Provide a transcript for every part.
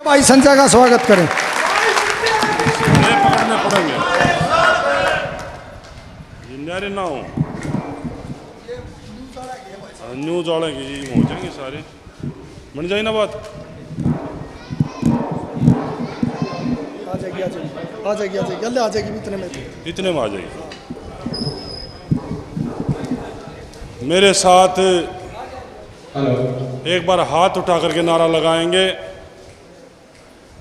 भाई संजय का स्वागत करें। पकड़ने पड़ेंगे जिंदारे ना हो न्यूज वाले की हो जाएंगे सारे बन जाए ना बात। आ जाएगी जल्दी आ जाएगी इतने में आ जाएगी। मेरे साथ एक बार हाथ उठा करके नारा लगाएंगे,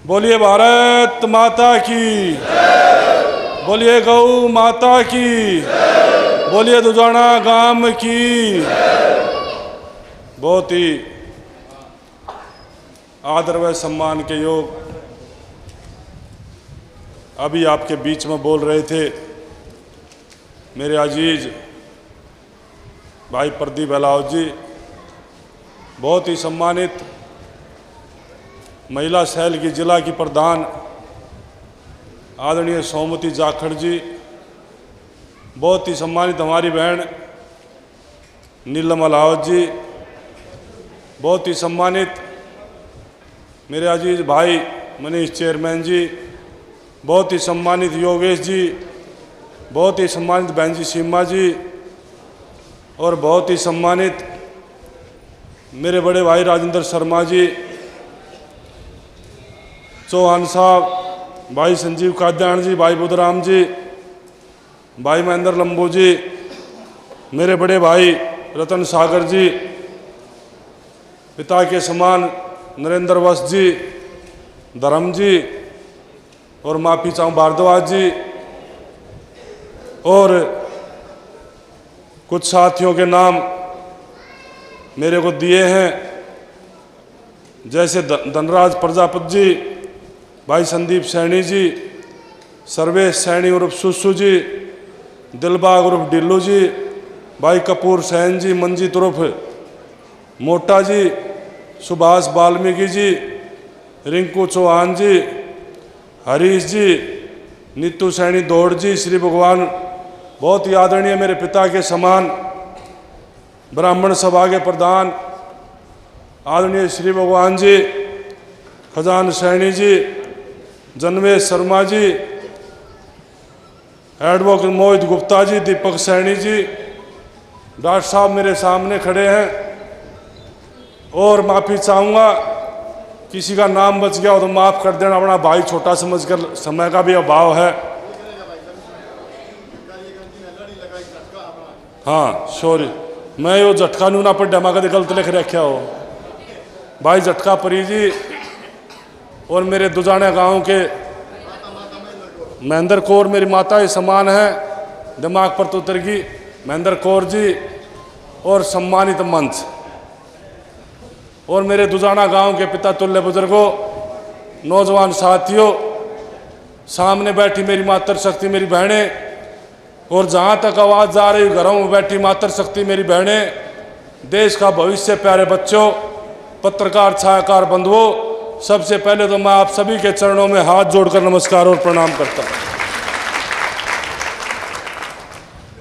बोलिए भारत माता की, बोलिए गौ माता की, बोलिए दुजाना गांव की। बहुत ही आदर व सम्मान के योग अभी आपके बीच में बोल रहे थे मेरे अजीज भाई प्रदीप अलाव जी, बहुत ही सम्मानित महिला सेल की जिला की प्रधान आदरणीय सौमती जाखड़ जी, बहुत ही सम्मानित हमारी बहन नीलम अलावत जी, बहुत ही सम्मानित मेरे अजीज भाई मनीष चेयरमैन जी, बहुत ही सम्मानित योगेश जी, बहुत ही सम्मानित बहन जी सीमा जी, और बहुत ही सम्मानित मेरे बड़े भाई राजेंद्र शर्मा जी, चौहान साहब, भाई संजीव काद्याण जी, भाई बुधराम जी, भाई महेंद्र लंबू जी, मेरे बड़े भाई रतन सागर जी, पिता के समान नरेंद्र वश जी, धर्म जी, और माफी चाहूँ भारद्वाज जी, और कुछ साथियों के नाम मेरे को दिए हैं, जैसे धनराज प्रजापति जी, भाई संदीप सैनी जी, सर्वेश सैनी उर्फ सुसु जी, दिलबाग उर्फ डिल्लू जी, भाई कपूर सैन जी, मंजीत उर्फ मोटा जी, सुभाष वाल्मीकि जी, रिंकू चौहान जी, हरीश जी, नीतू सैनी दौड़ जी, श्री भगवान, बहुत ही आदरणीय मेरे पिता के समान ब्राह्मण सभा के प्रधान आदरणीय श्री भगवान जी, खजान सैनी जी, जनवेश शर्मा जी, एडवोकेट मोहित गुप्ता जी, दीपक सैनी जी, डॉक्टर साहब मेरे सामने खड़े हैं। और माफ़ी चाहूँगा किसी का नाम बच गया हो तो माफ़ कर देना, अपना भाई छोटा समझकर, समय का भी अभाव है। हाँ सॉरी, मैं यो झटका नू ना पर डमा का गलत लिख रखा हो भाई झटका परी जी, और मेरे दुजाना गांव के महेंद्र कौर मेरी माता ही समान है, दिमाग पर तो उतर गई, महेंद्र कौर जी, और सम्मानित मंच, और मेरे दुजाना गांव के पिता तुल्य बुजुर्गों, नौजवान साथियों, सामने बैठी मेरी मातृशक्ति मेरी बहनें, और जहाँ तक आवाज़ जा रही घरों में बैठी मातृशक्ति मेरी बहनें, देश का भविष्य प्यारे बच्चों, पत्रकार छायाकार बंधुओं, सबसे पहले तो मैं आप सभी के चरणों में हाथ जोड़कर नमस्कार और प्रणाम करता हूँ।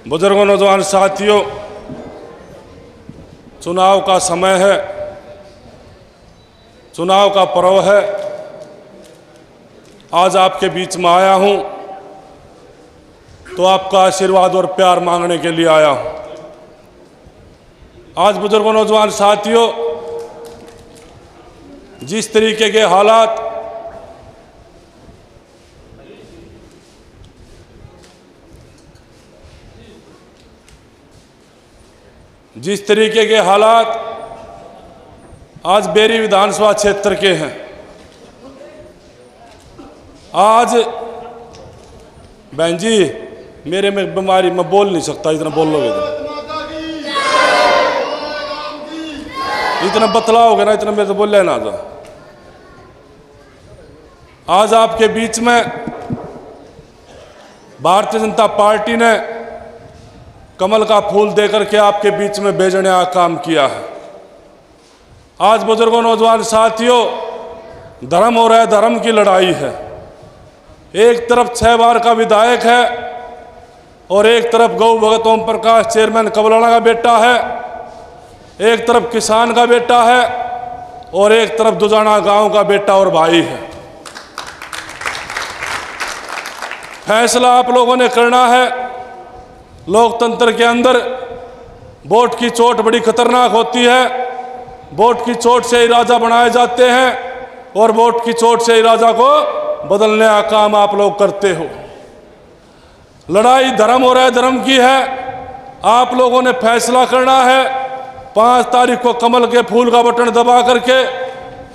बुजुर्गों, नौजवान साथियों, चुनाव का समय है, चुनाव का पर्व है। आज आपके बीच में आया हूँ तो आपका आशीर्वाद और प्यार मांगने के लिए आया हूँ। आज बुजुर्गों, नौजवान साथियों, जिस तरीके के हालात आज बेरी विधानसभा क्षेत्र के हैं, आज बहन जी मेरे में बीमारी, मैं बोल नहीं सकता, इतना बोल लोगे इतना बतलाओगे ना, इतना मेरे तो बोल लेना था। आज आपके बीच में भारतीय जनता पार्टी ने कमल का फूल देकर के आपके बीच में बेजनिया काम किया है। आज बुजुर्गों, नौजवान साथियों, धर्म और अधर्म की लड़ाई है। एक तरफ 6 बार का विधायक है और एक तरफ गौ भगत ओम प्रकाश चेयरमैन कबलाना का बेटा है, एक तरफ किसान का बेटा है, और एक तरफ दुजाना गांव का बेटा और भाई है। फैसला आप लोगों ने करना है। लोकतंत्र के अंदर वोट की चोट बड़ी खतरनाक होती है। वोट की चोट से ही राजा बनाए जाते हैं और वोट की चोट से ही राजा को बदलने का काम आप लोग करते हो। लड़ाई धर्म और अधर्म की है। आप लोगों ने फैसला करना है। 5 तारीख को कमल के फूल का बटन दबा करके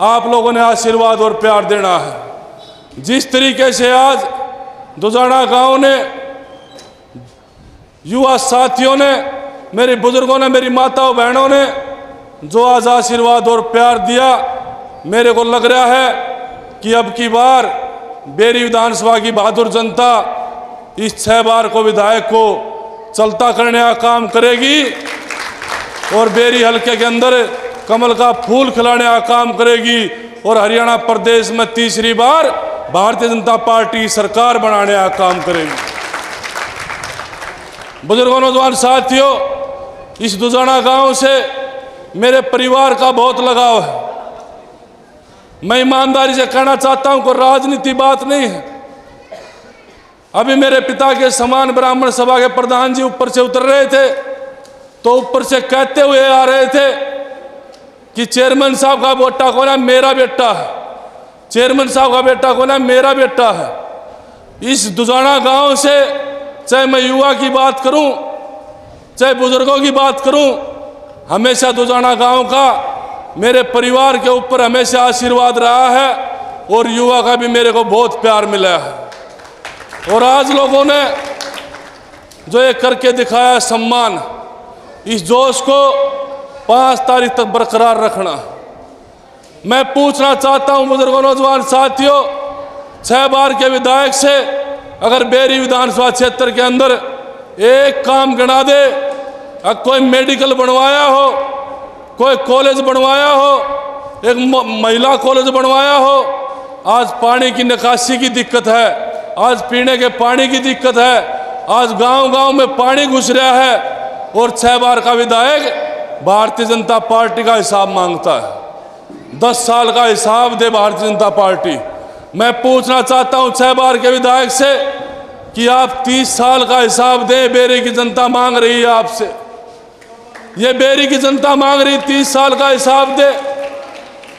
आप लोगों ने आशीर्वाद और प्यार देना है। जिस तरीके से आज दुजाना गांव ने, युवा साथियों ने, मेरे बुजुर्गों ने, मेरी माताओं बहनों ने जो आज आशीर्वाद और प्यार दिया, मेरे को लग रहा है कि अब की बार बेरी विधानसभा की बहादुर जनता इस 6 बार को विधायक को चलता करने का काम करेगी और बेरी हलके के अंदर कमल का फूल खिलाने का काम करेगी और हरियाणा प्रदेश में तीसरी बार भारतीय जनता पार्टी सरकार बनाने का काम करेगी। बुजुर्गों, नौजवान साथियों, इस दुजाना गांव से मेरे परिवार का बहुत लगाव है। मैं ईमानदारी से कहना चाहता हूं, कोई राजनीति बात नहीं है। अभी मेरे पिता के समान ब्राह्मण सभा के प्रधान जी ऊपर से उतर रहे थे तो ऊपर से कहते हुए आ रहे थे कि चेयरमैन साहब का बेटा कौन है? मेरा बेटा है। चेयरमैन साहब का बेटा कौन है? मेरा बेटा है। इस दुजाना गांव से चाहे मैं युवा की बात करूं, चाहे बुजुर्गों की बात करूं, हमेशा दुजाना गांव का मेरे परिवार के ऊपर हमेशा आशीर्वाद रहा है और युवा का भी मेरे को बहुत प्यार मिला है। और आज लोगों ने जो ये करके दिखाया सम्मान, इस जोश को 5 तारीख तक बरकरार रखना। मैं पूछना चाहता हूं बुजुर्गों, नौजवान साथियों, 6 बार के विधायक से अगर बेरी विधानसभा क्षेत्र के अंदर एक काम गिना दे, कोई मेडिकल बनवाया हो, कोई कॉलेज बनवाया हो, एक महिला कॉलेज बनवाया हो, आज पानी की निकासी की दिक्कत है, आज पीने के पानी की दिक्कत है, आज गांव-गांव में पानी घुस रहा है और 6 बार का विधायक भारतीय जनता पार्टी का हिसाब मांगता है। 10 साल का हिसाब दे भारतीय जनता पार्टी। मैं पूछना चाहता हूं 6 बार के विधायक से कि आप 30 साल का हिसाब दें। बेरी की जनता मांग रही है आपसे, ये बेरी की जनता मांग रही 30 साल का हिसाब दे।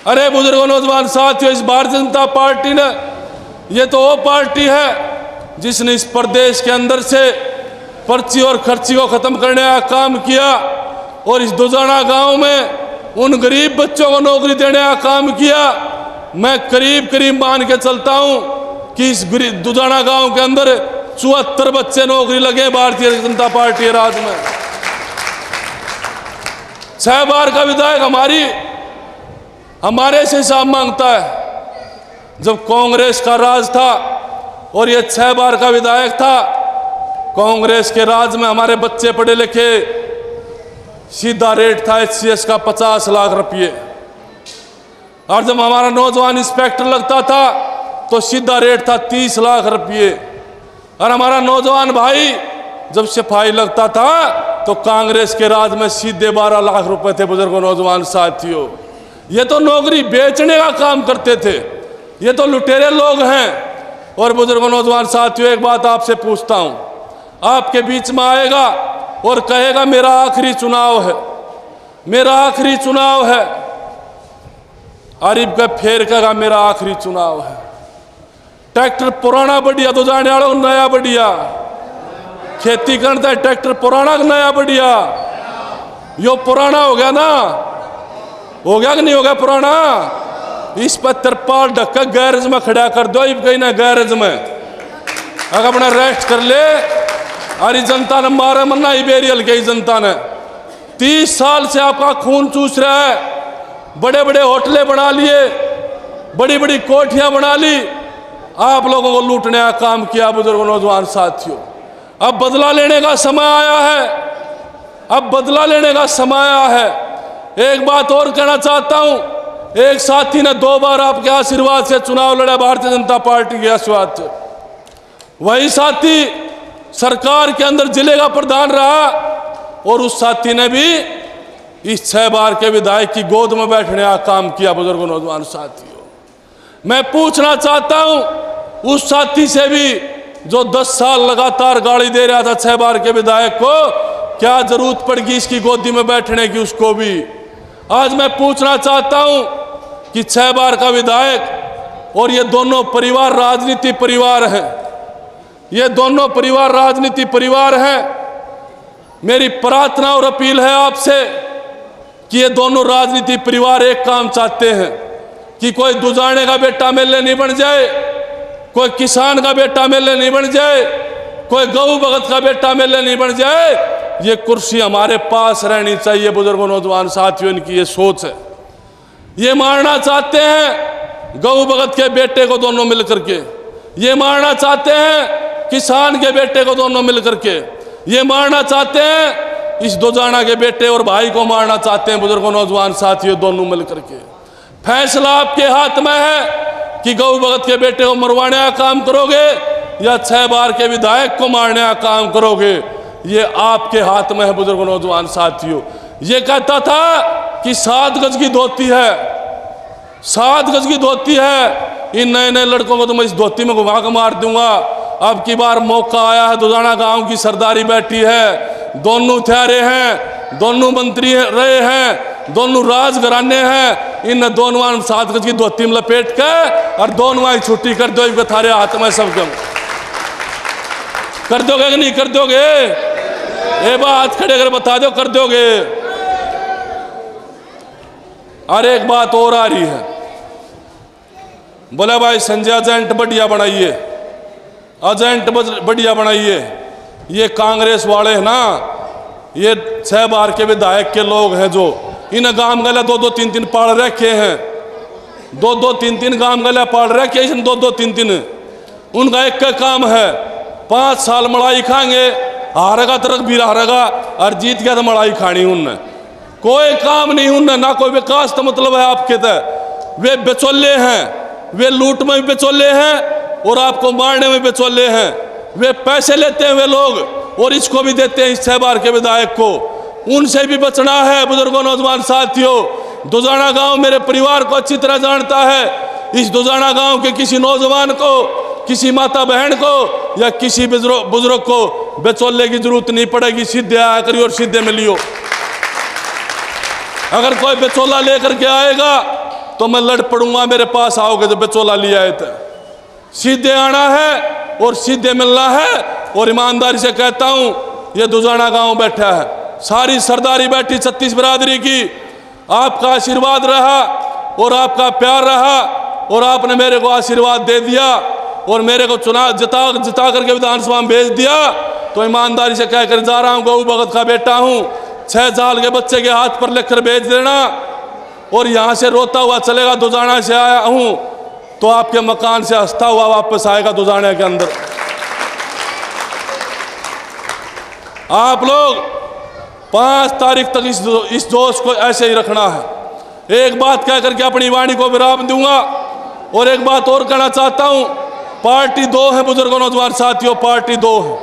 अरे बुजुर्गों, नौजवान साथियों, इस भारतीय जनता पार्टी ने, ये तो वो पार्टी है जिसने इस प्रदेश के अंदर से पर्ची और खर्ची को खत्म करने का काम किया और इस दुजाना गांव में उन गरीब बच्चों को नौकरी देने का काम किया। मैं करीब मान के चलता हूं कि इस दुजाना गांव के अंदर 74 बच्चे नौकरी लगे भारतीय जनता पार्टी राज में। 6 बार का विधायक हमारे से हिसाब मांगता है। जब कांग्रेस का राज था और ये 6 बार का विधायक था, कांग्रेस के राज में हमारे बच्चे पढ़े लिखे, सीधा रेट था HCS का 50 लाख रुपये। और जब हमारा नौजवान इंस्पेक्टर लगता था तो सीधा रेट था 30 लाख रुपये। और हमारा नौजवान भाई जब सिपाही लगता था तो कांग्रेस के राज में सीधे 12 लाख रुपए थे। बुजुर्गों, नौजवान साथियों, ये तो नौकरी बेचने का काम करते थे, ये तो लुटेरे लोग हैं। और बुजुर्गों, नौजवान साथियों, एक बात आपसे पूछता हूं, आपके बीच में आएगा और कहेगा मेरा आखिरी चुनाव है, मेरा आखिरी चुनाव है। आरिफ का फेर कहेगा मेरा आखिरी चुनाव है। ट्रैक्टर पुराना बढ़िया तो जाने वाला नया बढ़िया, खेती करता है ट्रैक्टर पुराना नया बढ़िया। यो पुराना हो गया ना, हो गया कि नहीं हो गया पुराना? इस पर तिरपाल ढक्का गैरेज में खड़ा कर दो, कहीं ना गैरेज में अगर अपना रेस्ट कर ले। अरे जनता ने मारा मरना, बेरियल के जनता ने 30 साल से आपका खून चूस रहा है। बड़े बड़े होटलें बना लिए, बड़ी बड़ी कोठियां बना ली, आप लोगों को लूटने का काम किया। बुजुर्गों, नौजवान साथियों, अब बदला लेने का समय आया है, अब बदला लेने का समय आया है। एक बात और कहना चाहता हूं, एक साथी ने 2 बार आपके आशीर्वाद से चुनाव लड़ा, भारतीय जनता पार्टी के आशीर्वाद से। वही साथी सरकार के अंदर जिले का प्रधान रहा और उस साथी ने भी इस 6 बार के विधायक की गोद में बैठने का काम किया। बुजुर्गों, नौजवान साथियों, मैं पूछना चाहता हूं उस साथी से भी जो 10 साल लगातार गाली दे रहा था 6 बार के विधायक को, क्या जरूरत पड़गी इसकी गोदी में बैठने की उसको भी। आज मैं पूछना चाहता हूं कि 6 बार का विधायक और ये दोनों परिवार राजनीति परिवार हैं, ये दोनों परिवार राजनीति परिवार हैं। मेरी प्रार्थना और अपील है आपसे कि ये दोनों राजनीति परिवार एक काम चाहते हैं कि कोई दुजाने का बेटा मेले नहीं बन जाए, कोई किसान का बेटा मेले नहीं बन जाए, कोई गऊ भगत का बेटा मेले नहीं बन जाए। ये कुर्सी हमारे पास रहनी चाहिए। बुजुर्गों, नौजवान साथियों, इनकी ये सोच है। ये मारना चाहते हैं गऊ भगत के बेटे को दोनों मिलकर के, ये मारना चाहते हैं किसान के बेटे को दोनों मिलकर के, ये मारना चाहते हैं इस दुजाना के बेटे और भाई को मारना चाहते हैं। बुजुर्गों, नौजवान साथियों, दोनों मिलकर के। फैसला आपके हाथ में है कि गऊ भगत के बेटे को मरवाने का काम करोगे या 6 बार के विधायक को मारने का काम करोगे, ये आपके हाथ में है। बुजुर्गों, नौजवान साथियों, ये कहता था कि 7 गज की धोती है, 7 गज की धोती है, इन नए नए लड़कों को तो मैं इस धोती में घुमा कर मार दूंगा। अब की बार मौका आया है, दुजाना गांव की सरदारी बैठी है, दोनों हथियारे हैं, दोनों मंत्री रहे हैं, दोनों राज घराने हैं, इन दोनों 7 गज की धोती में लपेट के और दोनों ही छुट्टी कर दो। थारे हाथ में सबके कर दोगे कि नहीं कर दोगे? ये बात खड़े कर बता दो, कर दोगे? और एक बात और आ रही है, बोले भाई संजय एजेंट बढ़िया बनाइए, एजेंट बढ़िया बनाइए। ये कांग्रेस वाले हैं ना, ये 6 बार के विधायक के लोग हैं जो इन गांव गले 2-2, 3-3 पाड़ रखे हैं, 2-2, 3-3 गांव गले पाड़ रखे हैं, 2-2, 3-3। उनका एक का काम है 5 साल मलाई खाएंगे, हारेगा तरक भी हारेगा और जीत गया तो मलाई खानी। उनने कोई काम नहीं, उनने ना कोई विकास तो मतलब है आपके तय। वे बेचौले हैं, वे लूट में भी बेचौले हैं और आपको मारने में बेचौले हैं। वे पैसे लेते हैं वे लोग और इसको भी देते हैं इस 6 बार के विधायक को। उनसे भी बचना है। बुजुर्गों, नौजवान साथियों, दुजाना गांव मेरे परिवार को अच्छी तरह जानता है। इस दुजाना गांव के किसी नौजवान को, किसी माता बहन को या किसी बुजुर्ग को बेचौले की जरूरत नहीं पड़ेगी। सीधे आया करियो और सीधे मिलियो। अगर कोई बेचौला लेकर के आएगा तो मैं लड़ पड़ूंगा, मेरे पास आओगे तो बेचौला ले आए थे। सीधे आना है और सीधे मिलना है। और ईमानदारी से कहता हूं, ये दुजाना गांव बैठा है, सारी सरदारी बैठी 36 बिरादरी की। आपका आशीर्वाद रहा और आपका प्यार रहा और आपने मेरे को आशीर्वाद दे दिया और मेरे को चुना जिता करके विधानसभा में भेज दिया। तो ईमानदारी से कहकर जा रहा हूं, गऊ भगत का बेटा हूं, 6 साल के बच्चे के हाथ पर लिखकर भेज देना और यहां से रोता हुआ चलेगा। दुजाना से आया हूं तो आपके मकान से हंसता हुआ वापस आएगा दुजाने के अंदर। आप लोग 5 तारीख तक इस जोश को ऐसे ही रखना है। एक बात कह करके अपनी वाणी को विराम दूंगा और एक बात और कहना चाहता हूं। पार्टी 2 है बुजुर्गों, नौजवान साथियों, पार्टी 2 है।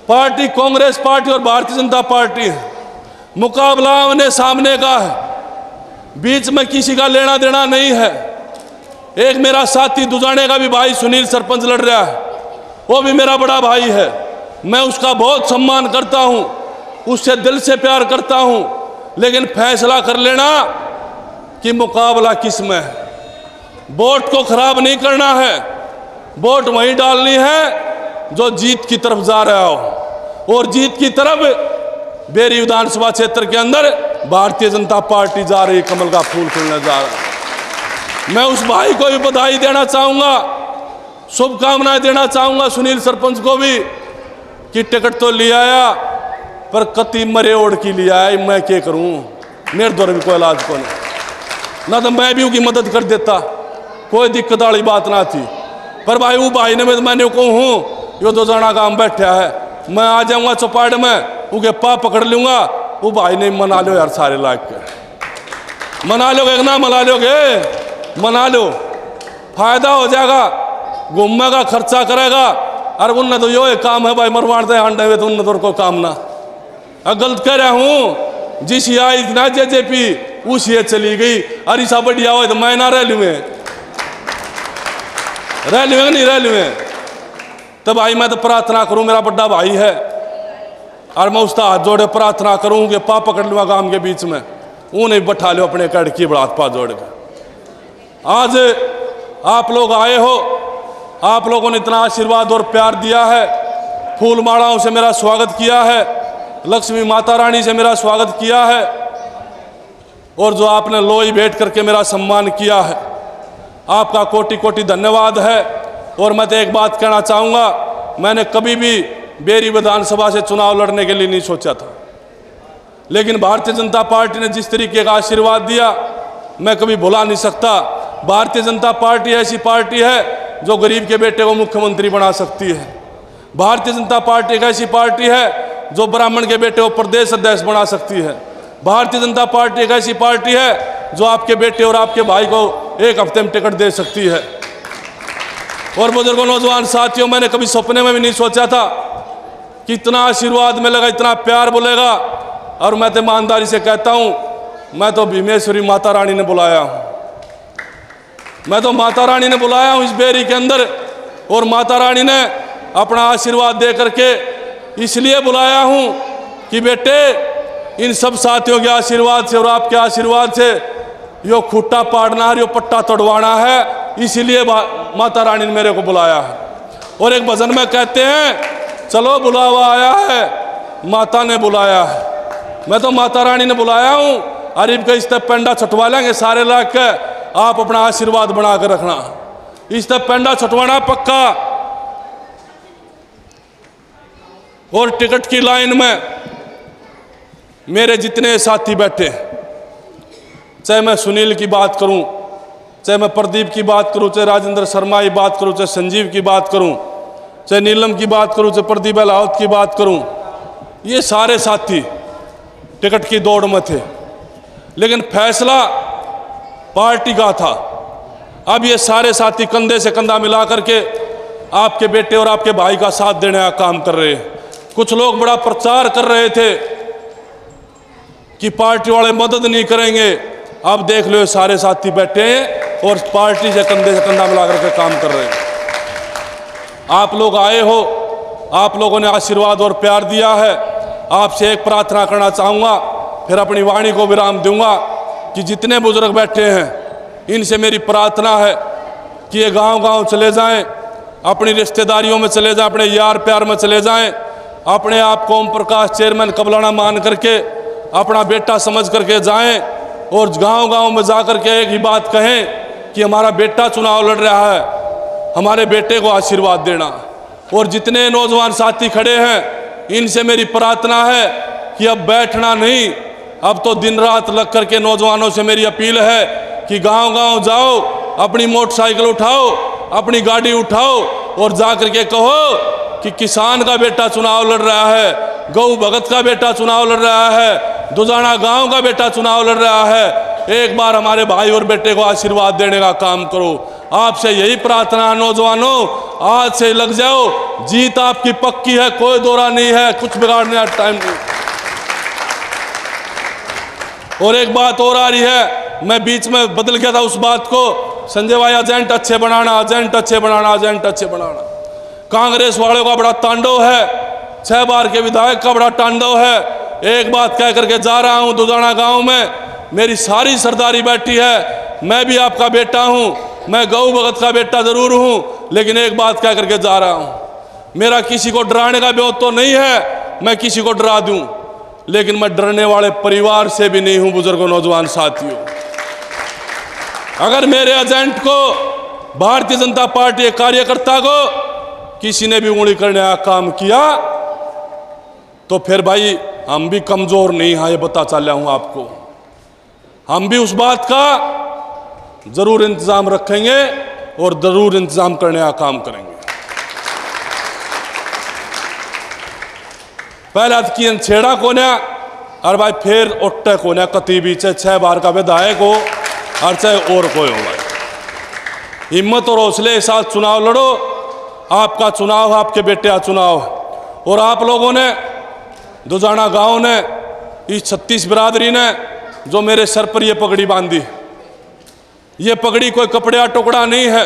पार्टी कांग्रेस पार्टी और भारतीय जनता पार्टी है। मुकाबला आमने सामने का है, बीच में किसी का लेना देना नहीं है। एक मेरा साथी दुजाने का भी भाई सुनील सरपंच लड़ रहा है, वो भी मेरा बड़ा भाई है, मैं उसका बहुत सम्मान करता हूं, उससे दिल से प्यार करता हूं। लेकिन फैसला कर लेना कि मुकाबला किस में है। वोट को खराब नहीं करना है, वोट वहीं डालनी है जो जीत की तरफ जा रहा हो। और जीत की तरफ बेरी विधानसभा क्षेत्र के अंदर भारतीय जनता पार्टी जा रही, कमल का फूल खिलने जा रहा है। मैं उस भाई को भी बधाई देना चाहूँगा, शुभकामनाएं देना चाहूँगा सुनील सरपंच को भी कि टिकट तो ले आया पर कति मरे ओढ़ की लिया है। मैं क्या करूँ, मेरे द्वारा भी कोई इलाज को नहीं, ना तो मैं भी उसकी मदद कर देता, कोई दिक्कत वाली बात ना थी। पर भाई वो भाई ने मैंने को हूँ यो दुजाना गांव बैठा है, मैं आ जाऊँगा चौपाड़ में, उनके पाँव पकड़ लूँगा। वो भाई ने मना लो यार, सारे लाख के मना लोगे ना, मना लोगे, मना लो, फायदा हो जाएगा, घूमने का खर्चा करेगा। अरे उनने तो यो काम है भाई, मरवाड़ते अंडे हुए तो उनने तो को काम ना। गलत कह रहा हूँ जिस आई ना जेजेपी उस ये चली गई। अरे सब बढ़िया हो तो मैं ना रह लूँ नहीं रह लूँ। तो भाई मैं तो प्रार्थना करूँ, मेरा बड़ा भाई है और मैं उसका हाथ जोड़े प्रार्थना करूँ कि पाप पकड़ लूँगा गांव के बीच में, उन्हें बैठा लो अपने कड़ की बड़ा पा जोड़ के। आज आप लोग आए हो, आप लोगों ने इतना आशीर्वाद और प्यार दिया है, फूल मालाओं से मेरा स्वागत किया है, लक्ष्मी माता रानी से मेरा स्वागत किया है, और जो आपने लोई भेंट करके मेरा सम्मान किया है, आपका कोटि कोटि धन्यवाद है। और मैं तो एक बात कहना चाहूँगा, मैंने कभी भी बेरी विधानसभा से चुनाव लड़ने के लिए नहीं सोचा था, लेकिन भारतीय जनता पार्टी ने जिस तरीके का आशीर्वाद दिया मैं कभी भुला नहीं सकता। भारतीय जनता पार्टी ऐसी पार्टी है जो गरीब के बेटे को मुख्यमंत्री बना सकती है। भारतीय जनता पार्टी एक ऐसी पार्टी है जो ब्राह्मण के बेटे को प्रदेश अध्यक्ष बना सकती है। भारतीय जनता पार्टी एक ऐसी पार्टी है जो आपके बेटे और आपके भाई को एक हफ्ते में टिकट दे सकती है। और बुजुर्गों, नौजवान साथियों, मैंने कभी सपने में भी नहीं सोचा था कि इतना आशीर्वाद मिलेगा, इतना प्यार बोलेगा। और मैं तो ईमानदारी से कहता हूँ, मैं तो भीमेश्वरी माता रानी ने बुलाया हूँ, मैं तो माता रानी ने बुलाया हूँ इस बेरी के अंदर। और माता रानी ने अपना आशीर्वाद दे करके इसलिए बुलाया हूँ कि बेटे इन सब साथियों के आशीर्वाद से और आपके आशीर्वाद से यो खूटा पाड़ना है, यो पट्टा तोड़वाना है, इसीलिए माता रानी ने मेरे को बुलाया है। और एक भजन में कहते हैं, चलो बुलावा आया है, माता ने बुलाया है। मैं तो माता रानी ने बुलाया हूँ, अरीब का इस तक पेंडा छटवा लेंगे सारे लाख के, आप अपना आशीर्वाद बना कर रखना। इस तक पेंडा छटवाना पक्का। और टिकट की लाइन में मेरे जितने साथी बैठे, चाहे मैं सुनील की बात करूं, चाहे मैं प्रदीप की बात करूं, चाहे राजेंद्र शर्मा की बात करूं, चाहे संजीव की बात करूं, चाहे नीलम की बात करूं, चाहे प्रदीप अलावत की बात करूं, ये सारे साथी टिकट की दौड़ में थे, लेकिन फैसला पार्टी का था। अब ये सारे साथी कंधे से कंधा मिला करके आपके बेटे और आपके भाई का साथ देने का काम कर रहे हैं। कुछ लोग बड़ा प्रचार कर रहे थे कि पार्टी वाले मदद नहीं करेंगे, अब देख लो सारे साथी बैठे हैं और पार्टी से कंधे से कंधा मिला करके काम कर रहे हैं। आप लोग आए हो, आप लोगों ने आशीर्वाद और प्यार दिया है। आपसे एक प्रार्थना करना चाहूँगा, फिर अपनी वाणी को विराम दूंगा कि जितने बुजुर्ग बैठे हैं इनसे मेरी प्रार्थना है कि ये गांव-गांव चले जाएं, अपनी रिश्तेदारियों में चले जाएं, अपने यार प्यार में चले जाएं, अपने आप को ओम प्रकाश चेयरमैन कबलाना मान करके अपना बेटा समझ करके जाएं और गांव-गांव में जा कर के एक ही बात कहें कि हमारा बेटा चुनाव लड़ रहा है, हमारे बेटे को आशीर्वाद देना। और जितने नौजवान साथी खड़े हैं इनसे मेरी प्रार्थना है कि अब बैठना नहीं, अब तो दिन रात लग करके नौजवानों से मेरी अपील है कि गांव-गांव जाओ, अपनी मोटरसाइकिल उठाओ, अपनी गाड़ी उठाओ और जा करके कहो कि किसान का बेटा चुनाव लड़ रहा है, गौ भगत का बेटा चुनाव लड़ रहा है, दुजाना गांव का बेटा चुनाव लड़ रहा है। एक बार हमारे भाई और बेटे को आशीर्वाद देने का काम करो। आपसे यही प्रार्थना है नौजवानों, आज से लग जाओ, जीत आपकी पक्की है, कोई दौरा नहीं है, कुछ बिगाड़ने का टाइम नहीं। और एक बात और आ रही है, मैं बीच में बदल गया था उस बात को, संजय भाई एजेंट अच्छे बनाना, एजेंट अच्छे बनाना, एजेंट अच्छे बनाना। कांग्रेस वालों का बड़ा तांडव है, 6 बार के विधायक का बड़ा तांडव है। एक बात कह करके जा रहा हूं, दुजाना गांव में मेरी सारी सरदारी बैठी है, मैं भी आपका बेटा हूं, मैं गौ भगत का बेटा जरूर हूं, लेकिन एक बात कह करके जा रहा हूं, मेरा किसी को डराने का ब्योत तो नहीं है मैं किसी को डरा दूं, लेकिन मैं डरने वाले परिवार से भी नहीं हूं। बुजुर्गों, नौजवान साथियों, अगर मेरे एजेंट को, भारतीय जनता पार्टी के कार्यकर्ता को किसी ने भी उंगली करने का काम किया तो फिर भाई हम भी कमजोर नहीं हैं, ये बता चला हूं आपको। हम भी उस बात का जरूर इंतजाम रखेंगे और जरूर इंतजाम करने का काम करेंगे। पहला की छेड़ा कोने और भाई फिर उठे कोने कती भी, चाहे 6 बार का विधायक हो और चाहे और कोई हो। भाई हिम्मत और हौसले के साथ चुनाव लड़ो, आपका चुनाव, आपके बेटे का चुनाव। और आप लोगों ने, दुजाना गांव ने इस 36 बिरादरी ने जो मेरे सर पर ये पगड़ी बांधी। ये पगड़ी कोई कपड़े का टुकड़ा नहीं है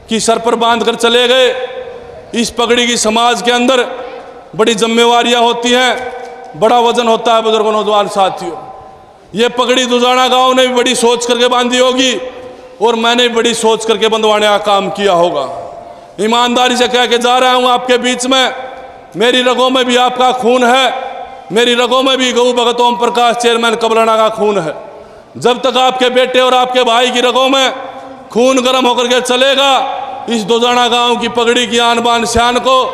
कि सर पर बांध कर चले गए। इस पगड़ी की समाज के अंदर बड़ी जिम्मेवारियां होती हैं, बड़ा वजन होता है बुजुर्गों नौजवान साथियों। ये पगड़ी दुजाना गांव ने भी बड़ी सोच करके बांधी होगी और मैंने भी बड़ी सोच करके बंधवाने का काम किया होगा। ईमानदारी से कह के जा रहा हूं आपके बीच में, मेरी रगों में भी आपका खून है, मेरी रगों में भी गऊ भगत ओम प्रकाश चेयरमैन कबलाना का खून है। जब तक आपके बेटे और आपके भाई की रगों में खून गर्म होकर के चलेगा, इस दुजाना गांव की पगड़ी की आन बान शान को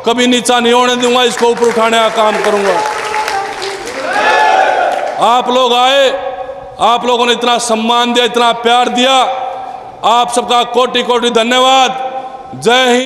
कभी नीचा नहीं होने दूंगा, इसको ऊपर उठाने का काम करूंगा। आप लोग आए, आप लोगों ने इतना सम्मान दिया, इतना प्यार दिया, आप सबका कोटि कोटि धन्यवाद। जय हिंद।